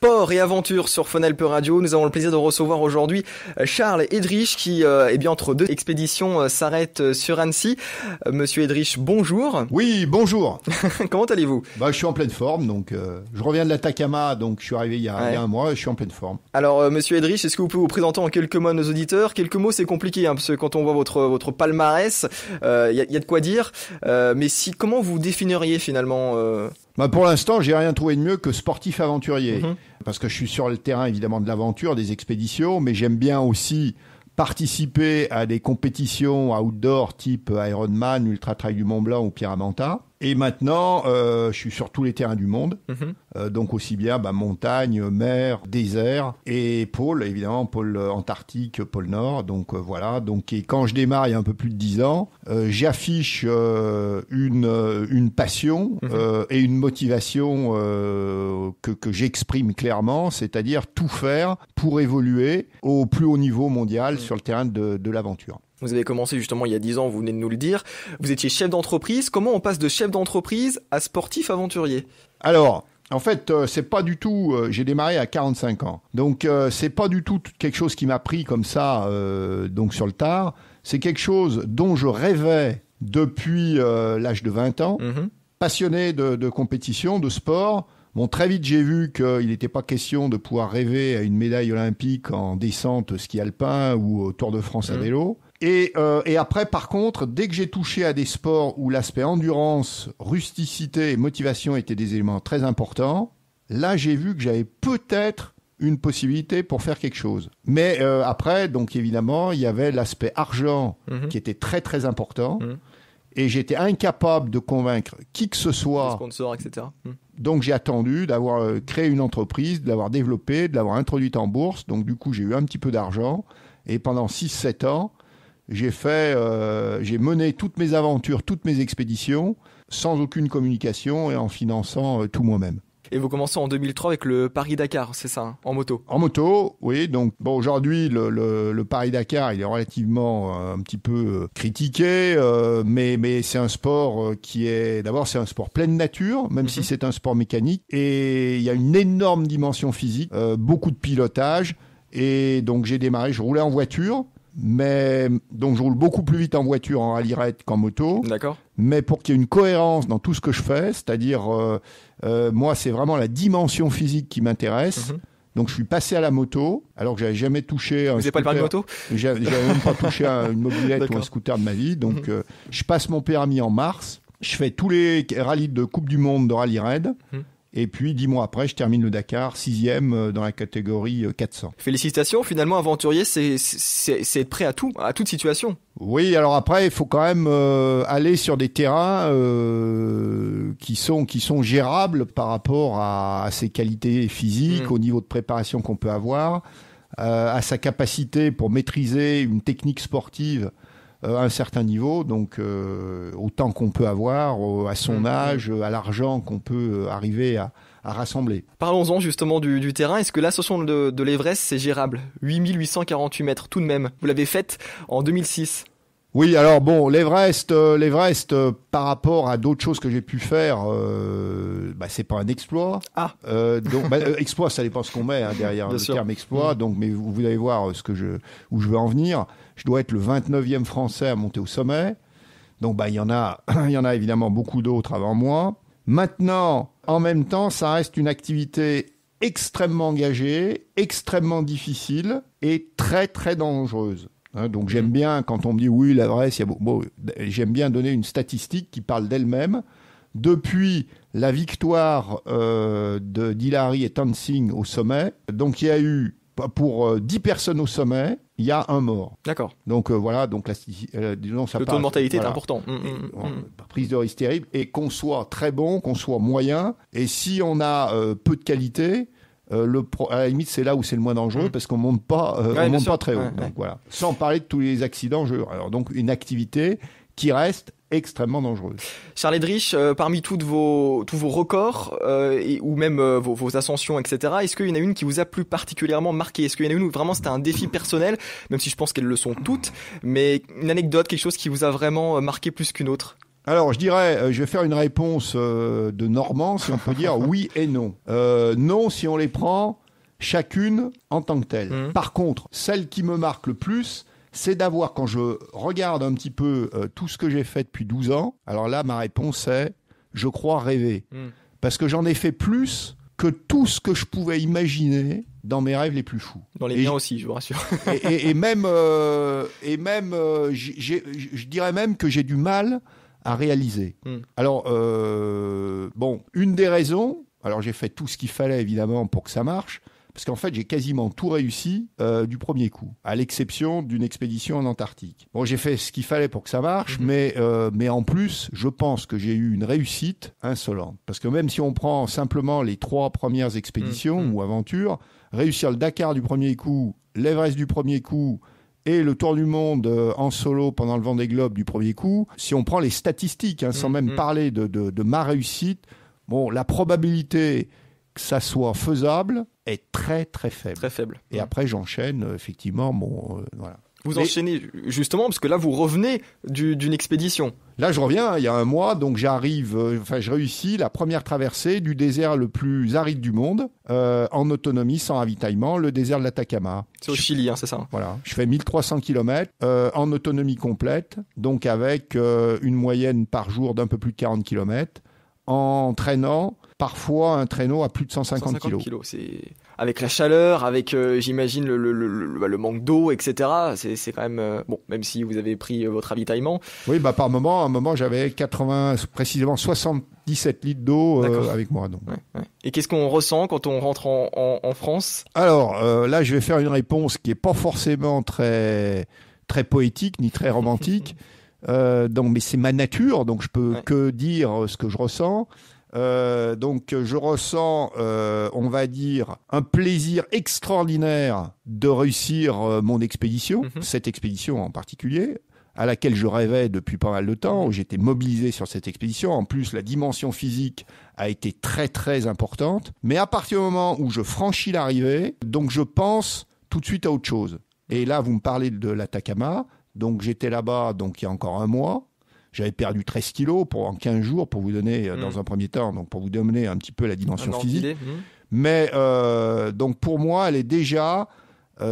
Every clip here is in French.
Sport et aventure sur Fun Help Radio. Nous avons le plaisir de recevoir aujourd'hui Charles Edrich qui, entre deux expéditions, s'arrête sur Annecy. Monsieur Edrich, bonjour. Oui, bonjour. Comment allez-vous ? Je suis en pleine forme, donc je reviens de l'Atacama, donc je suis arrivé il y a un mois, et je suis en pleine forme. Alors, Monsieur Edrich, est-ce que vous pouvez vous présenter en quelques mots à nos auditeurs ? Quelques mots, c'est compliqué, parce que quand on voit votre palmarès, y a de quoi dire. Mais comment vous définiriez finalement Pour l'instant, j'ai rien trouvé de mieux que sportif aventurier. Parce que je suis sur le terrain, évidemment, de l'aventure, des expéditions, mais j'aime bien aussi participer à des compétitions outdoor type Ironman, Ultra Trail du Mont Blanc ou Pierre-à-Manta. Et maintenant, je suis sur tous les terrains du monde, donc aussi bien montagne, mer, désert et pôle, évidemment, pôle Antarctique, pôle Nord. Donc voilà. Donc et quand je démarre, il y a un peu plus de 10 ans, j'affiche une passion et une motivation que j'exprime clairement, c'est-à-dire tout faire pour évoluer au plus haut niveau mondial sur le terrain de l'aventure. Vous avez commencé justement il y a 10 ans, vous venez de nous le dire. Vous étiez chef d'entreprise. Comment on passe de chef d'entreprise à sportif aventurier ? Alors, en fait, c'est pas du tout... j'ai démarré à 45 ans. Donc, c'est pas du tout quelque chose qui m'a pris comme ça, donc sur le tard. C'est quelque chose dont je rêvais depuis l'âge de 20 ans. Passionné de compétition, de sport. Bon, très vite, j'ai vu qu'il n'était pas question de pouvoir rêver à une médaille olympique en descente ski alpin ou au Tour de France à vélo. Et après, par contre, dès que j'ai touché à des sports où l'aspect endurance, rusticité et motivation étaient des éléments très importants, là, j'ai vu que j'avais peut-être une possibilité pour faire quelque chose. Mais après, donc évidemment, il y avait l'aspect argent qui était très, très important. Et j'étais incapable de convaincre qui que ce soit. Les sponsors, etc. Donc j'ai attendu d'avoir créé une entreprise, de l'avoir développée, de l'avoir introduite en bourse. Donc du coup, j'ai eu un petit peu d'argent. Et pendant 6-7 ans, j'ai mené toutes mes aventures, toutes mes expéditions, sans aucune communication et en finançant tout moi-même. Et vous commencez en 2003 avec le Paris-Dakar, c'est ça, en moto ? En moto, oui. Donc aujourd'hui, le Paris-Dakar, il est relativement un petit peu critiqué, mais c'est un sport qui est... D'abord, c'est un sport pleine nature, même si c'est un sport mécanique. Et il y a une énorme dimension physique, beaucoup de pilotage. Et donc j'ai démarré, je roulais en voiture. Mais donc je roule beaucoup plus vite en voiture en rallye raid qu'en moto. D'accord. Mais pour qu'il y ait une cohérence dans tout ce que je fais, c'est-à-dire moi c'est vraiment la dimension physique qui m'intéresse. Donc je suis passé à la moto alors que j'avais jamais touché un Vous n'avez pas le permis moto ? J'avais même pas touché une mobilette ou un scooter de ma vie. Donc je passe mon permis en mars. Je fais tous les rallyes de Coupe du Monde de rallye raid. Et puis, 10 mois après, je termine le Dakar, 6e dans la catégorie 400. Félicitations, finalement, aventurier, c'est être prêt à tout, à toute situation. Oui, alors après, il faut quand même aller sur des terrains qui sont gérables par rapport à ses qualités physiques, au niveau de préparation qu'on peut avoir, à sa capacité pour maîtriser une technique sportive à un certain niveau, donc au temps qu'on peut avoir, à son âge, à l'argent qu'on peut arriver à rassembler. Parlons-en justement du terrain. Est-ce que l'ascension de l'Everest, c'est gérable ? 8848 mètres tout de même. Vous l'avez faite en 2006. Oui, alors bon, l'Everest, par rapport à d'autres choses que j'ai pu faire, c'est pas un exploit. Donc, exploit, ça dépend ce qu'on met derrière le terme exploit. Donc, mais vous allez voir où je veux en venir. Je dois être le 29e Français à monter au sommet. Donc, il y en a évidemment beaucoup d'autres avant moi. Maintenant, en même temps, ça reste une activité extrêmement engagée, extrêmement difficile et très, très dangereuse. Donc j'aime bien, quand on me dit oui, l'Everest, j'aime bien donner une statistique qui parle d'elle-même. Depuis la victoire d'Hillary et Tenzing au sommet, donc il y a eu, pour 10 personnes au sommet, il y a un mort. D'accord. Donc voilà, donc disons, ça le taux de mortalité est important. Prise de risque terrible, et qu'on soit très bon, qu'on soit moyen, et si on a peu de qualité... à la limite, c'est là où c'est le moins dangereux parce qu'on monte pas très haut. Donc, voilà. Sans parler de tous les accidents. Alors, donc, une activité qui reste extrêmement dangereuse. Charles Edrich, parmi tous vos records ou même vos ascensions, etc., est-ce qu'il y en a une qui vous a plus particulièrement marqué ? Est-ce qu'il y en a une où vraiment c'était un défi personnel, même si je pense qu'elles le sont toutes, mais une anecdote, quelque chose qui vous a vraiment marqué plus qu'une autre ? Alors, je dirais, je vais faire une réponse de Normand, si on peut dire oui et non. Non, si on les prend chacune en tant que telle. Par contre, celle qui me marque le plus, c'est d'avoir, quand je regarde un petit peu tout ce que j'ai fait depuis 12 ans, alors là, ma réponse est, je crois rêver. Parce que j'en ai fait plus que tout ce que je pouvais imaginer dans mes rêves les plus fous. Dans les miens aussi, je vous rassure. et même, je dirais même que j'ai du mal à réaliser. Alors, bon, une des raisons, alors j'ai fait tout ce qu'il fallait évidemment pour que ça marche, parce qu'en fait j'ai quasiment tout réussi du premier coup, à l'exception d'une expédition en Antarctique. Bon, j'ai fait ce qu'il fallait pour que ça marche, mais en plus, je pense que j'ai eu une réussite insolente. Parce que même si on prend simplement les 3 premières expéditions ou aventures, réussir le Dakar du premier coup, l'Everest du premier coup, et le tour du monde en solo pendant le Vendée Globe du premier coup, si on prend les statistiques, sans même parler de ma réussite, bon, la probabilité que ça soit faisable est très très faible. Très faible. Et après j'enchaîne, effectivement, voilà. Vous enchaînez justement, parce que là vous revenez d'une expédition. Là je reviens, il y a un mois, donc je réussis la première traversée du désert le plus aride du monde, en autonomie, sans ravitaillement, le désert de l'Atacama. C'est au Chili, c'est ça. Voilà, je fais 1300 km en autonomie complète, donc avec une moyenne par jour d'un peu plus de 40 km, en traînant parfois un traîneau à plus de 150 kg. C'est avec la chaleur, avec j'imagine le manque d'eau, etc. C'est quand même bon, même si vous avez pris votre ravitaillement. Oui, par moment, à un moment j'avais précisément 77 litres d'eau avec moi. Donc. Ouais. Et qu'est-ce qu'on ressent quand on rentre en France ? Alors là, je vais faire une réponse qui est pas forcément très très poétique ni très romantique. Mais c'est ma nature, donc je peux que dire ce que je ressens. Donc je ressens, on va dire, un plaisir extraordinaire de réussir mon expédition, cette expédition en particulier, à laquelle je rêvais depuis pas mal de temps, où j'étais mobilisé sur cette expédition. En plus, la dimension physique a été très très importante. Mais à partir du moment où je franchis l'arrivée, donc je pense tout de suite à autre chose. Et là, vous me parlez de l'Atacama. Donc j'étais là-bas donc il y a encore un mois. J'avais perdu 13 kilos en 15 jours pour vous donner, dans un premier temps, donc pour vous donner un petit peu la dimension physique. Mais donc pour moi, elle est déjà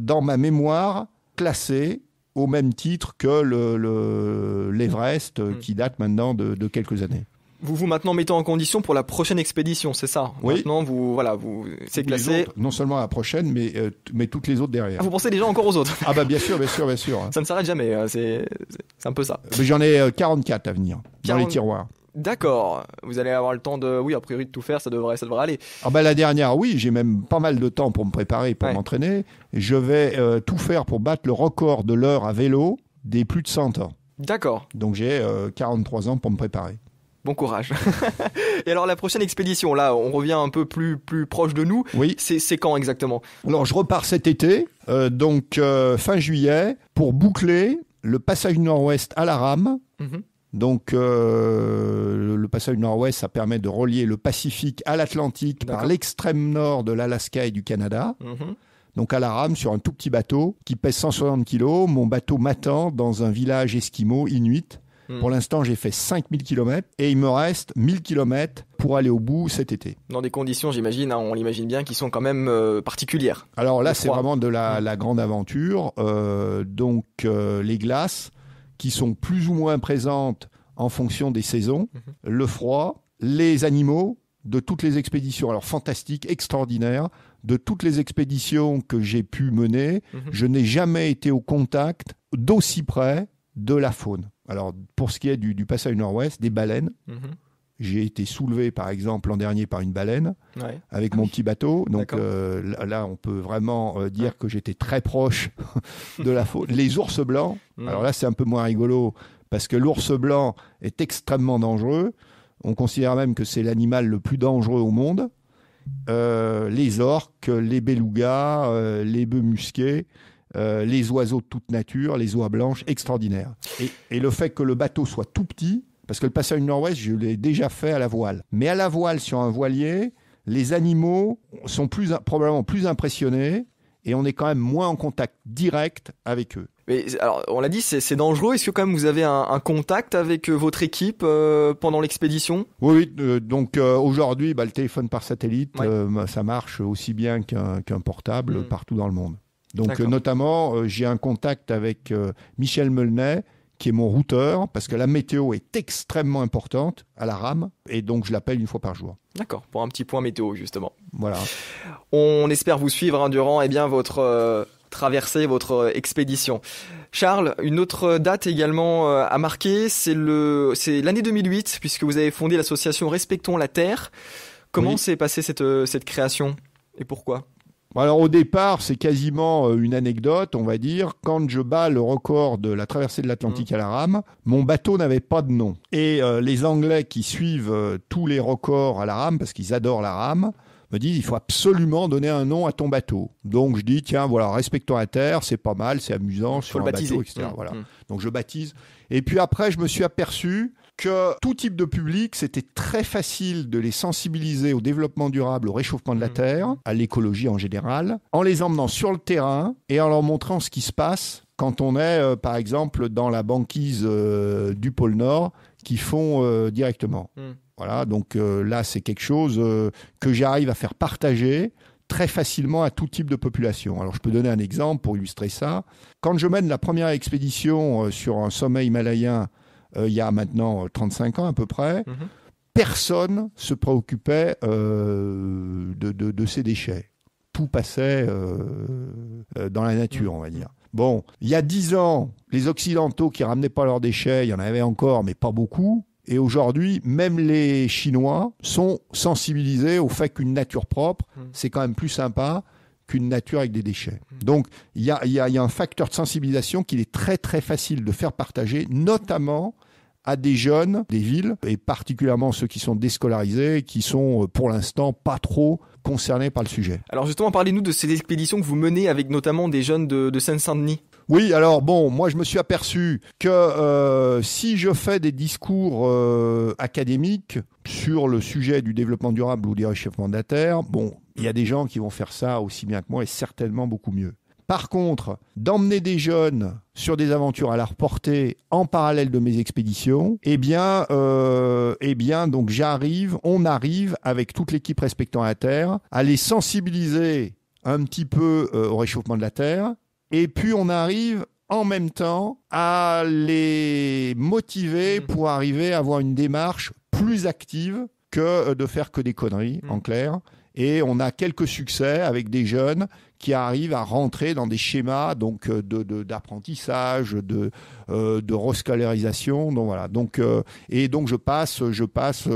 dans ma mémoire classée au même titre que l'Everest qui date maintenant de quelques années. Vous maintenant mettez en condition pour la prochaine expédition, c'est ça ? Oui. Maintenant, c'est classé. Autres, non seulement la prochaine, mais toutes les autres derrière. Vous pensez déjà encore aux autres ? Ah bien sûr. Ça ne s'arrête jamais, c'est un peu ça. Mais j'en ai 44 à venir, dans les tiroirs. D'accord. Vous allez avoir le temps a priori de tout faire, ça devrait aller. La dernière, oui, j'ai même pas mal de temps pour me préparer, pour m'entraîner. Je vais tout faire pour battre le record de l'heure à vélo des plus de 100 ans. D'accord. Donc j'ai 43 ans pour me préparer. Bon courage. Et alors la prochaine expédition, là, on revient un peu plus proche de nous. Oui. C'est quand exactement ? Alors je repars cet été, fin juillet, pour boucler le passage du Nord-Ouest à la rame. Donc le passage du Nord-Ouest, ça permet de relier le Pacifique à l'Atlantique par l'extrême nord de l'Alaska et du Canada. Donc à la rame sur un tout petit bateau qui pèse 160 kilos. Mon bateau m'attend dans un village esquimau inuit. Pour l'instant, j'ai fait 5000 km et il me reste 1000 km pour aller au bout cet été. Dans des conditions, j'imagine, on l'imagine bien, qui sont quand même particulières. Alors là, c'est vraiment de la grande aventure. Les glaces qui sont plus ou moins présentes en fonction des saisons, le froid, les animaux de toutes les expéditions. Alors fantastique, extraordinaire. De toutes les expéditions que j'ai pu mener, je n'ai jamais été au contact d'aussi près de la faune. Alors, pour ce qui est du passage Nord-Ouest, des baleines. J'ai été soulevé, par exemple, l'an dernier par une baleine avec mon petit bateau. Donc là, on peut vraiment dire que j'étais très proche de la faune. Les ours blancs, alors là, c'est un peu moins rigolo parce que l'ours blanc est extrêmement dangereux. On considère même que c'est l'animal le plus dangereux au monde. Les orques, les belugas, les bœufs musqués, les oiseaux de toute nature, les oies blanches, extraordinaires. Et le fait que le bateau soit tout petit, parce que le passage du Nord-Ouest, je l'ai déjà fait à la voile. Mais à la voile, sur un voilier, les animaux sont probablement plus impressionnés et on est quand même moins en contact direct avec eux. Mais alors, on l'a dit, c'est dangereux. Est-ce que quand même vous avez un contact avec votre équipe pendant l'expédition ? Oui, donc aujourd'hui, le téléphone par satellite, Ouais. ça marche aussi bien qu'un portable partout dans le monde. Donc D'accord. notamment, j'ai un contact avec Michel Melnet, qui est mon routeur, parce que la météo est extrêmement importante à la rame, et donc je l'appelle une fois par jour. D'accord, pour un petit point météo, justement. Voilà. On espère vous suivre durant votre traversée, votre expédition. Charles, une autre date également à marquer, c'est l'année 2008, puisque vous avez fondé l'association Respectons la Terre. Comment s'est passée cette création et pourquoi ? Alors au départ, c'est quasiment une anecdote, on va dire. Quand je bats le record de la traversée de l'Atlantique à la rame, mon bateau n'avait pas de nom. Et les Anglais qui suivent tous les records à la rame, parce qu'ils adorent la rame, me disent il faut absolument donner un nom à ton bateau. Donc je dis tiens voilà, Respectons la Terre, c'est pas mal, c'est amusant sur un bateau, etc. Voilà. Donc je baptise. Et puis après, je me suis aperçu que tout type de public, c'était très facile de les sensibiliser au développement durable, au réchauffement de la Terre, à l'écologie en général, en les emmenant sur le terrain et en leur montrant ce qui se passe quand on est, par exemple, dans la banquise du pôle Nord, qu'ils font directement. Voilà, donc là, c'est quelque chose que j'arrive à faire partager très facilement à tout type de population. Alors, je peux donner un exemple pour illustrer ça. Quand je mène la première expédition sur un sommet himalayen, il y a maintenant 35 ans à peu près, personne se préoccupait de ces déchets. Tout passait dans la nature, on va dire. Bon, il y a 10 ans, les Occidentaux qui ramenaient pas leurs déchets, il y en avait encore, mais pas beaucoup. Et aujourd'hui, même les Chinois sont sensibilisés au fait qu'une nature propre, c'est quand même plus sympa qu'une nature avec des déchets. Donc, il y a un facteur de sensibilisation qu'il est très très facile de faire partager, notamment à des jeunes des villes, et particulièrement ceux qui sont déscolarisés, qui sont pour l'instant pas trop concernés par le sujet. Alors justement, parlez-nous de ces expéditions que vous menez avec notamment des jeunes de Seine-Saint-Denis. Oui, alors bon, moi je me suis aperçu que si je fais des discours académiques sur le sujet du développement durable ou du réchauffement de la Terre, bon, il y a des gens qui vont faire ça aussi bien que moi et certainement beaucoup mieux. Par contre, d'emmener des jeunes sur des aventures à leur portée en parallèle de mes expéditions, donc on arrive avec toute l'équipe Respectons la Terre à les sensibiliser un petit peu au réchauffement de la Terre, et puis on arrive en même temps à les motiver pour arriver à avoir une démarche plus active que de faire que des conneries, en clair. Et on a quelques succès avec des jeunes qui arrivent à rentrer dans des schémas donc d'apprentissage, de rescolarisation. Donc voilà. Donc je passe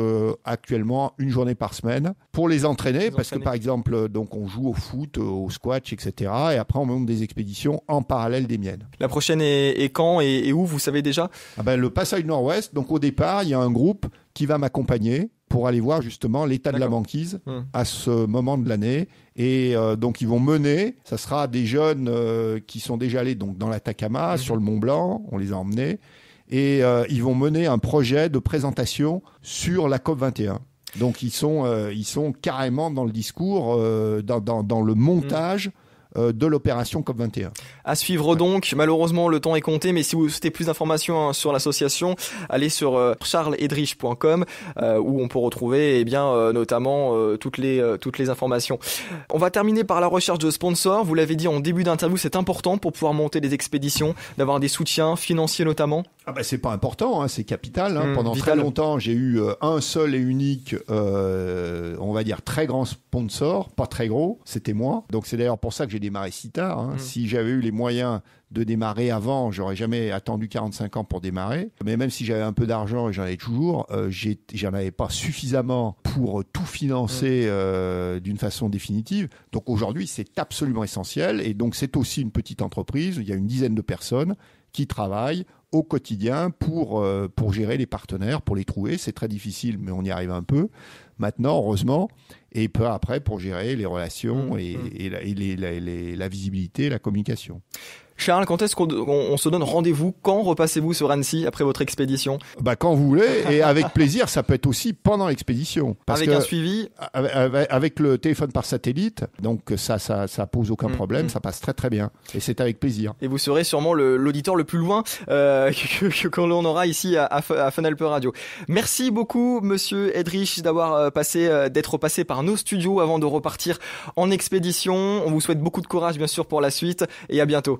actuellement une journée par semaine pour les entraîner parce que par exemple donc on joue au foot, au squash, etc. Et après on monte des expéditions en parallèle des miennes. La prochaine est quand et où, vous savez déjà ? Le Passage Nord-Ouest. Donc au départ il y a un groupe qui va m'accompagner pour aller voir justement l'état de la banquise à ce moment de l'année. Et donc ils vont mener, ça sera des jeunes qui sont déjà allés donc dans l'Atacama, sur le Mont Blanc, on les a emmenés, et ils vont mener un projet de présentation sur la COP21. Donc ils sont carrément dans le discours, dans le montage de l'opération COP21. À suivre donc, malheureusement le temps est compté, mais si vous souhaitez plus d'informations sur l'association, allez sur charlesedrich.com où on peut retrouver notamment toutes les informations. On va terminer par la recherche de sponsors. Vous l'avez dit en début d'interview, c'est important pour pouvoir monter des expéditions, d'avoir des soutiens financiers notamment. C'est pas important, c'est capital. Pendant vital. Très longtemps, j'ai eu un seul et unique, on va dire très grand sponsor, pas très gros, c'était moi. Donc c'est d'ailleurs pour ça que j'ai démarré si tard. Si j'avais eu les moyens de démarrer avant, j'aurais jamais attendu 45 ans pour démarrer. Mais même si j'avais un peu d'argent, et j'en avais toujours, j'en avais pas suffisamment pour tout financer d'une façon définitive. Donc aujourd'hui, c'est absolument essentiel. Et donc c'est aussi une petite entreprise. Il y a une dizaine de personnes qui travaillent au quotidien pour gérer les partenaires, pour les trouver. C'est très difficile, mais on y arrive un peu. Maintenant, heureusement, et peu après pour gérer les relations et la visibilité, la communication. Charles, quand est-ce qu'on se donne rendez-vous? Quand repassez-vous sur Annecy après votre expédition? Quand vous voulez, et avec plaisir. Ça peut être aussi pendant l'expédition. Avec un suivi? Avec le téléphone par satellite, donc ça pose aucun problème, ça passe très très bien. Et c'est avec plaisir. Et vous serez sûrement l'auditeur le plus loin que l'on aura ici à Fun Alpe Radio. Merci beaucoup, monsieur Eddrich, d'être passé par nos studios avant de repartir en expédition. On vous souhaite beaucoup de courage, bien sûr, pour la suite, et à bientôt.